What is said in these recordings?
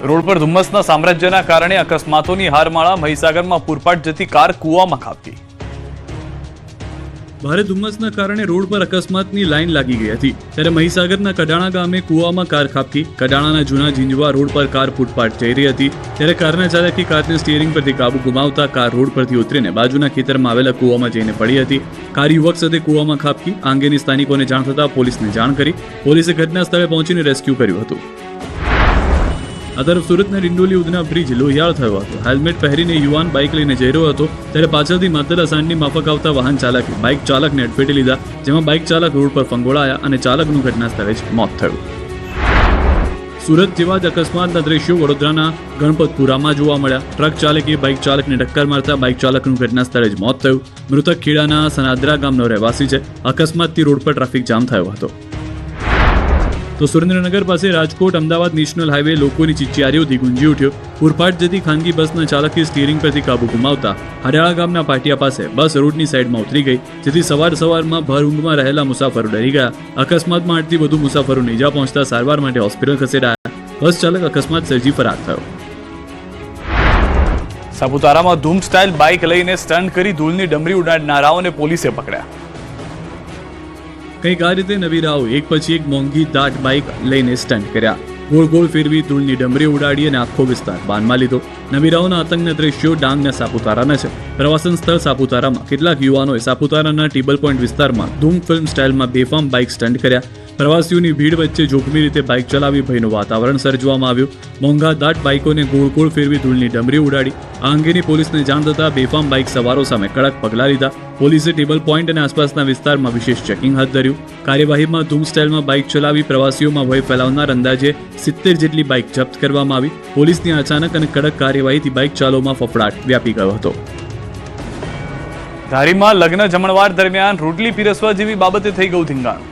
Road પર ધુમ્મસના સામ્રાજ્યના કારણે અકસ્માતોની હારમાળા. મહીસાગરમાં પૂરપાટ જતી કાર કૂવામાં ખાબકી. ભારે ધુમ્મસના કારણે રોડ પર અકસ્માતની લાઈન લાગી ગઈ હતી, ત્યારે મહીસાગરના કડાણા ગામે કૂવામાં કાર ખાબકી. કડાણાના જૂના ઝીંઝવા રોડ પર કાર ફૂટપાથ જઈ રહી હતી, ત્યારે કારના ચાલકે કારને સ્ટીયરિંગ પરથી કાબુ ગુમાવતા કાર રોડ પરથી ઉતરીને બાજુના ખેતરમાં આવેલા કૂવામાં જઈને પડી હતી. કાર યુવક સાથે કૂવામાં ખાબકી. આ અંગેની સ્થાનિકોને જાણ થતાં પોલીસને જાણ કરી. પોલીસે ઘટના સ્થળે પહોંચીને રેસ્ક્યુ કર્યું હતું. આ તરફ સુરતના ડિંડોલી ઉધના બ્રિજ લોહિયાળ થયો હતો. હેલ્મેટ પહેરીને યુવાન બાઇક લઈને જઈ રહ્યો હતો, ત્યારે પાછળથી માતેલા સાંજની માફક આવતા વાહન ચાલકે બાઇક ચાલકને અડફેટે લીધા, જેમાં બાઇક ચાલક રોડ પર ફંગોળાયા અને ચાલકનું ઘટના સ્થળે જ મોત થયું. સુરત જેવા જ અકસ્માતના દ્રશ્યો વડોદરાના ગણપતપુરામાં જોવા મળ્યા. ટ્રક ચાલકે બાઇક ચાલકને ટક્કર મારતા બાઇક ચાલકનું ઘટના સ્થળે જ મોત થયું. મૃતક ખેડાના સનાદરા ગામનો રહેવાસી છે. અકસ્માતથી રોડ પર ટ્રાફિક જામ થયો હતો. તો સુરેન્દ્રનગર પાસે રાજકોટ અમદાવાદ નેશનલ હાઈવે લોકોની ચિચિયારીઓથી ગુંજી ઉઠ્યો. પૂરપાટ જતી ખાનગી બસના ચાલકે સ્ટીયરિંગ પરથી કાબુ ગુમાવતા હરિયાળા ગામના પાટિયા પાસે બસ રોડની સાઈડમાં ઉતરી ગઈ, જેથી સવારમાં ભર ઊંઘમાં રહેલા મુસાફરો ડરી ગયા. અકસ્માતમાં 8થી વધુ મુસાફરોને ઈજા પહોંચતા સારવાર માટે હોસ્પિટલ ખસેડાયા. બસ ચાલક અકસ્માત સર્જી ફરાર થયો. સાપુતારામાં ધૂમ સ્ટાઇલ બાઇક લઈને સ્ટન્ટ કરી ધૂળની ડમરી ઉડાડનારાઓને પોલીસે પકડ્યા. કંઈક આ રીતે નવીરાઓ એક પછી એક મોંઘી દાટ બાઇક લઈને સ્ટન્ટ કર્યા. ગોળ ગોળ ફેરવી ધૂળની ડમરી ઉડાડી અને આખો વિસ્તાર બાનમાં લીધો. નવીરાઓના આતંકના દ્રશ્યો ડાંગના સાપુતારાના છે. પ્રવાસન સ્થળ સાપુતારામાં કેટલાક યુવાનોએ સાપુતારાના ટેબલ પોઈન્ટ વિસ્તારમાં ધૂમ ફિલ્મ સ્ટાઇલમાં બેફામ બાઇક સ્ટન્ટ કર્યા. પ્રવાસીઓની ભીડ વચ્ચે જોખમી રીતે બાઇક ચલાવી ભયનું વાતાવરણ સર્જવામાં આવ્યું. મોંઘા દાટ બાઇકોને ગોળ ગોળ ફેરવી ધૂળની ડમરી ઉડાડી. આ અંગેની પોલીસને જાણ થતાં બેફામ બાઇક સવારો સામે કડક પગલાં લીધા. પોલીસે ટેબલ પોઈન્ટ અને આસપાસના વિસ્તારમાં વિશેષ ચેકિંગ હાથ ધર્યું. કાર્યવાહીમાં ધૂમ સ્ટાઇલમાં બાઇક ચલાવી પ્રવાસીઓમાં ભય ફેલાવનાર અંદાજે 70 જેટલી બાઇક જપ્ત કરવામાં આવી. પોલીસની અચાનક અને કડક કાર્યવાહીથી બાઇક ચાલોમાં ફફડાટ વ્યાપી ગયો હતો. ધારીમાં લગ્ન જમણવાર દરમિયાન રોટલી પીરસવા જેવી બાબતે થઈ ગયું ધીંગાણું.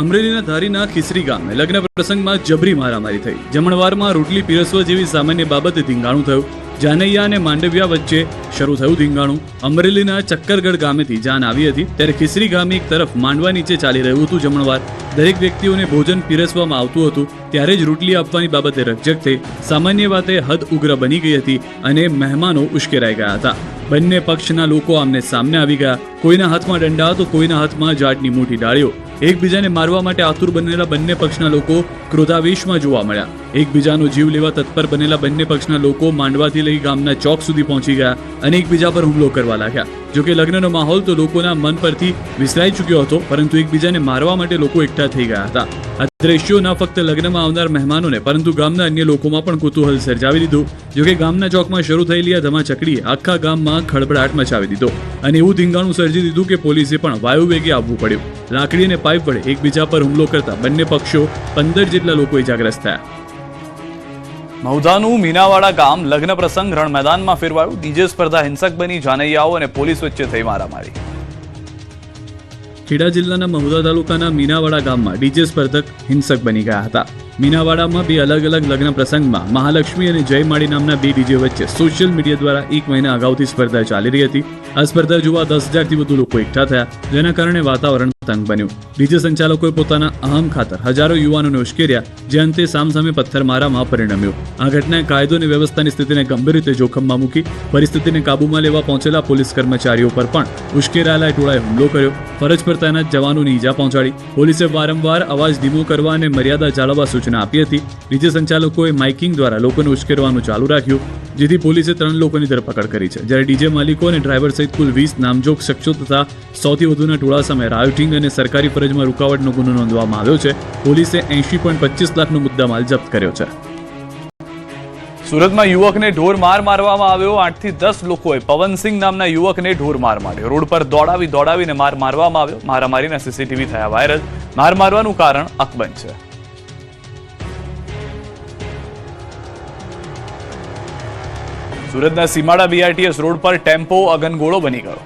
અમરેલીના ધારીના ખીસરી ગામે લગ્ન પ્રસંગમાં જબરી મારામારી થઈ. જમણવારમાં રોટલી પીરસવા જેવી સામાન્ય બાબતે ધીંગાણું થયું. જાનૈયા અને માંડવિયા વચ્ચે શરૂ થયું ધીંગાણું. અમરેલીના ચક્કરગઢ ગામેથી જાન આવી હતી, ત્યારે ખીસરી ગામે એક તરફ માંડવા નીચે ચાલી રહ્યું હતું જમણવાર. દરેક વ્યક્તિઓને ભોજન પીરસવામાં આવતું હતું, ત્યારે જ રોટલી આપવાની બાબતે રકઝક થઈ. સામાન્ય વાતે હદ ઉગ્ર બની ગઈ હતી અને મહેમાનો ઉશ્કેરાઈ ગયા હતા. બંને પક્ષના લોકો આમને સામને આવી ગયા. કોઈના હાથમાં દંડા તો કોઈના હાથમાં જાડની મોટી ડાળીઓ. એકબીજાને મારવા માટે આતુર બનેલા બંને પક્ષના લોકો ક્રોધાવેશમાં જોવા મળ્યા. એકબીજાનો જીવ લેવા તત્પર બનેલા બંને પક્ષના લોકો માંડવાથી લઈ ગામના ચોક સુધી પહોંચી ગયા અને એકબીજા પર હુમલો કરવા લાગ્યા. જોકે લગ્નનો માહોલ તો લોકોના મન પરથી વિસરાઈ ચૂક્યો હતો, પરંતુ એકબીજાને મારવા માટે લોકો એકઠા થઈ ગયા હતા. આ દ્રશ્યો ન ફક્ત લગ્નમાં આવનાર મહેમાનોને પરંતુ ગામના અન્ય લોકોમાં પણ કુતૂહલ સર્જાવી દીધું. જોકે ગામના ચોકમાં શરૂ થયેલી આ ધમાચકડીએ આખા ગામમાં ખળભળાટ મચાવી દીધો અને એવું ધીંગાણું સર્જી દીધું કે પોલીસે પણ વાયુવેગે આવવું પડ્યું. લાકડી અને પાઇપ વડે એકબીજા પર હુમલો કરતા બંને પક્ષો 15 જેટલા લોકો ઇજાગ્રસ્ત થયા. મહુધાનું મીનાવાડા ગામ લગ્ન પ્રસંગ રણ મેદાનમાં ફેરવાયું. ડીજે સ્પર્ધા હિંસક બની. જાનૈયાઓ અને પોલીસ વચ્ચે થઈ મારામારી. ખેડા જિલ્લાના મહુધા તાલુકાના મીનાવાડા ગામમાં ડીજે સ્પર્ધક હિંસક બની ગયા હતા. મીનાવાડામાં બે અલગ અલગ લગ્ન પ્રસંગમાં મહાલક્ષ્મી અને જય માળી નામના બે ડીજે વચ્ચે સોશિયલ મીડિયા દ્વારા 1 મહિના અગાઉથી સ્પર્ધા ચાલી રહી હતી. આ સ્પર્ધા જોવા 10,000થી વધુ લોકો એકઠા થયા, જેના કારણે વાતાવરણ તંગ બન્યું. ડીજે સંચાલકોએ પોતાના અહમ ખાતર હજારો યુવાનોને ઉશ્કેર્યા, જે અંતે સામસામે પથ્થરમારામાં પરિણમ્યું. આ ઘટનાએ કાયદો અને વ્યવસ્થાની સ્થિતિને ગંભીર રીતે જોખમમાં મૂકી. પરિસ્થિતિને કાબૂમાં લેવા પહોંચેલા પોલીસ કર્મચારીઓ પર પણ ઉશ્કેરાયેલા ટોળાએ હુમલો કર્યો. ફરજ પર તૈનાત જવાનોને ઈજા પહોંચાડી. પોલીસે વારંવાર અવાજ ધીમો કરવા અને મર્યાદા જાળવવા સૂચના આપી હતી. ડીજે સંચાલકોએ માઇકિંગ દ્વારા લોકોને ઉશ્કેરવાનું ચાલુ રાખ્યું, જેથી પોલીસે 3 લોકોની ધરપકડ કરી છે. જ્યારે ડીજે માલિકો અને ડ્રાઈવર સહિત કુલ 20 નામજોગ શખ્સો તથા 100થી વધુના ટોળા સામે રાયોટિંગ અને સરકારી ફરજમાં રૂકાવટનો ગુનો નોંધવામાં આવ્યો છે. પોલીસે 80.25 લાખનો મુદ્દામાલ જપ્ત કર્યો છે. સુરતમાં યુવકને ઢોર મારવામાં આવ્યો. 8થી 10 લોકોએ પવનસિંહ નામના યુવકને ઢોર માર માર્યો. રોડ પર દોડાવીને મારવામાં આવ્યો. મારામારીના સીસીટીવી થયા વાયરલ. મારવાનું કારણ અકબંધ છે. સુરતના સીમાડા બીઆરટીએસ રોડ પર ટેમ્પો અગનગોળો બની ગયો.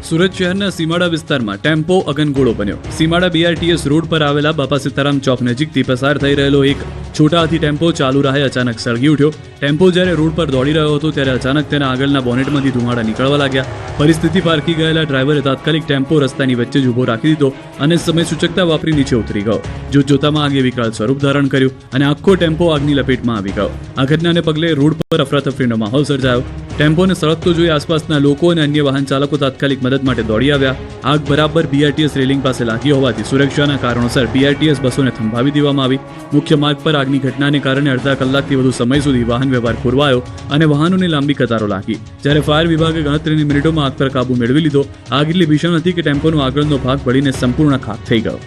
સુરત શહેરના સીમાડા વિસ્તારમાં ટેમ્પો અગનગોળો બન્યો. સીમાડા BRTS રોડ પર આવેલા બાપા સીતારામ ચોક નજીકથી પસાર થઈ રહેલો એક છોટા હાથી ટેમ્પો ચાલુ રાહે અચાનક સળગી ઉઠ્યો. ટેમ્પો જ્યારે રોડ પર દોડી રહ્યો હતો ત્યારે અચાનક તેના આગળના બોનેટમાંથી ધુમાડા નીકળવા લાગ્યા. પરિસ્થિતિ પારખી ગયેલા ડ્રાઈવરે તાત્કાલિક ટેમ્પો રસ્તાની વચ્ચે જ ઊભો રાખી દીધો અને સમય સૂચકતા વાપરી નીચે ઉતરી ગયો. જોતજોતામાં આગે વિકરાળ સ્વરૂપ ધારણ કર્યું અને આખો ટેમ્પો આગની લપેટમાં આવી ગયો. આ ઘટનાને પગલે રોડ પર અફરાતફરીનો માહોલ સર્જાયો. ટેમ્પોને સળગતો જોઈ આસપાસના લોકો અને અન્ય વાહન ચાલકો તાત્કાલિક મદદ માટે દોડી આવ્યા. આગ બરાબર BRTS રેલિંગ પાસે લાગી હોવાથી સુરક્ષાના કારણોસર BRTS બસોને થંભાવી દેવામાં આવી. મુખ્ય માર્ગ પર આગની ઘટનાને કારણે અડધા કલાકથી વધુ સમય સુધી વાહન વ્યવહાર ખોરવાયો અને વાહનોની લાંબી કતારો લાગી. જ્યારે ફાયર વિભાગે ગણતરીની મિનિટોમાં આગ પર કાબુ મેળવી લીધો. આગ એટલી ભીષણ હતી કે ટેમ્પોનો આગળનો ભાગ બળીને સંપૂર્ણ ખાખ થઈ ગયો.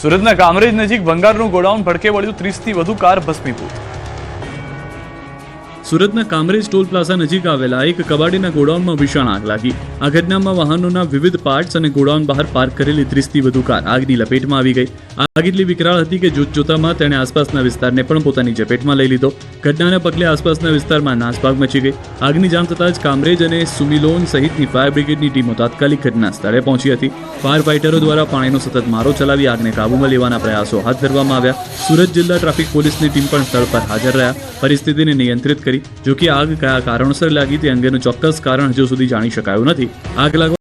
સુરતના કામરેજ નજીક ભંગારનું ગોડાઉન ભડકે વળ્યું, 30થી વધુ કાર ભસ્મીભૂત. સુરતના કામરેજ ટોલ પ્લાઝા નજીક આવેલા એક કબાડીના ગોડાઉનમાં ભીષણ આગ લાગી. આ ઘટનામાં વાહનોના વિવિધ પાર્ટ્સ અને ગોડાઉન બહાર પાર્ક કરેલી 30થી વધુ કાર આગની લપેટમાં આવી ગઈ. આગ એટલી વિકરાળ હતી કે જોતજોતામાં તેણે આસપાસના વિસ્તારને પણ પોતાની ઝપેટમાં લઈ લીધો. ઘટનાને પગલે આસપાસના વિસ્તારમાં નાસભાગ મચી ગઈ. આગની જાણ થતાં જ કામરેજ અને સુમિલોન સહિતની ફાયર બ્રિગેડની ટીમો તાત્કાલિક ઘટના સ્થળે પહોંચી હતી. ફાયર ફાઇટરો દ્વારા પાણીનો સતત મારો ચલાવી આગને કાબૂમાં લેવાના પ્રયાસો હાથ ધરવામાં આવ્યા. સુરત જિલ્લા ટ્રાફિક પોલીસની ટીમ પણ સ્થળ પર હાજર રહ્યા, પરિસ્થિતિને નિયંત્રિત કરી. જો કે આગ કયા કારણોસર લાગી તે અંગેનું ચોક્કસ કારણ હજુ સુધી જાણી શકાયું નથી. આગ લાગવા